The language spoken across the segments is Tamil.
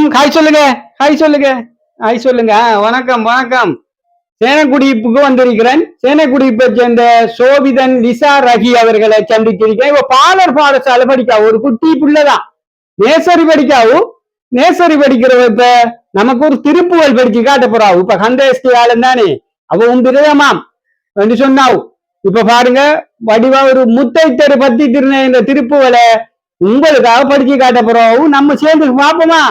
வணக்கம். ஹாய் சொல்லுங்க. ஹாய் சொல்லுங்க. ஹாய் சொல்லுங்க. வணக்கம் வணக்கம். சேனக்குடிப்புக்கு வந்திருக்கிறேன். சேனக்குடிப்பை சேர்ந்த சோபிதன் லிசா ரகி அவர்களை சந்தித்திருக்கிறேன். இவ பாலர் பாடசாலை படிக்காவு, ஒரு குட்டி புள்ளதான். நேசரி படிக்காவும். நேசரி படிக்கிறவ இப்ப நமக்கு ஒரு திருப்புகள் படிச்சு காட்ட போறாவு. இப்ப கந்தேஸ்டி ஆளும் தானே அவ உம்பிரதமாம் என்று சொன்னாவு. இப்ப பாருங்க, வடிவா ஒரு முத்தைத்தரு பத்தி திருந இந்த திருப்புகளை உங்களுக்காக படிச்சு காட்ட போறோம். நம்ம சேர்ந்து பார்ப்போமா?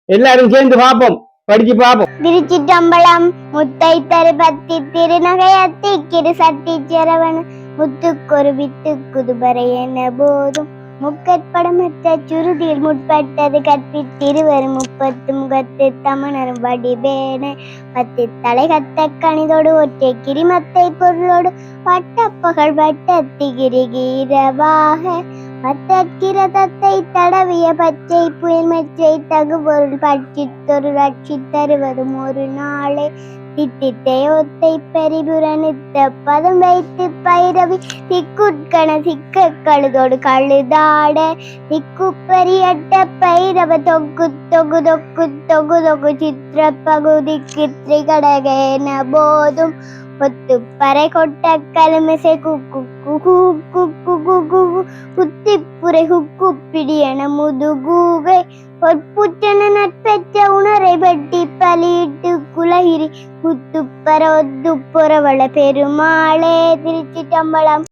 எல்லாரும் சேர்ந்து பார்ப்போம், படிச்சு பார்ப்போம். திருச்சிற்றம்பலம். முத்தைத்தரு பத்தி திருநகையத்திக்கிரு சட்டி செரவன் முத்துக்கொரு வித்து குதுபரை என போதும் முக்கற்படமற்ற சுருதியில் முற்பட்டது கற்பித்திருவரும் 30 முகத்து தமணரும் வடிவேன 10 தலைகத்த கணிதோடு ஒற்றை கிரிமத்தை பொருளோடு வட்டப்பகல் வட்டத்திகிரிகீரவாக மத்தக்கிரதத்தை தடவிய பச்சை புயல்மச்சை தகுபொருள் பட்சித்தொரு ரட்சி தருவதும் ஒரு நாளே தித்தித்தை ஒத்தை பரிபுரணித்த பதம் வைத்து பைரவி திக்குட்கண சிக்க கழுதோடு கழுதாட திக்குப்பரியட்ட பைரவ தொக்கு தொகு தொக்கு தொகு தொகு சித்திர பகுதிக்கு திரிகடகேன போதும் ஒத்து பறை கொட்ட கலமிசை குக்கு குக்கு குக்கு குத்திப்புரை குக்கு பிடியன முதுகூகை பொற்புற்றன நட்பெற்ற உணரை வெட்டி பலியிட்டு குலகிரி குத்துப்பர ஒத்து புறவள பெருமாளே. திருச்சிற்றம்பலம்.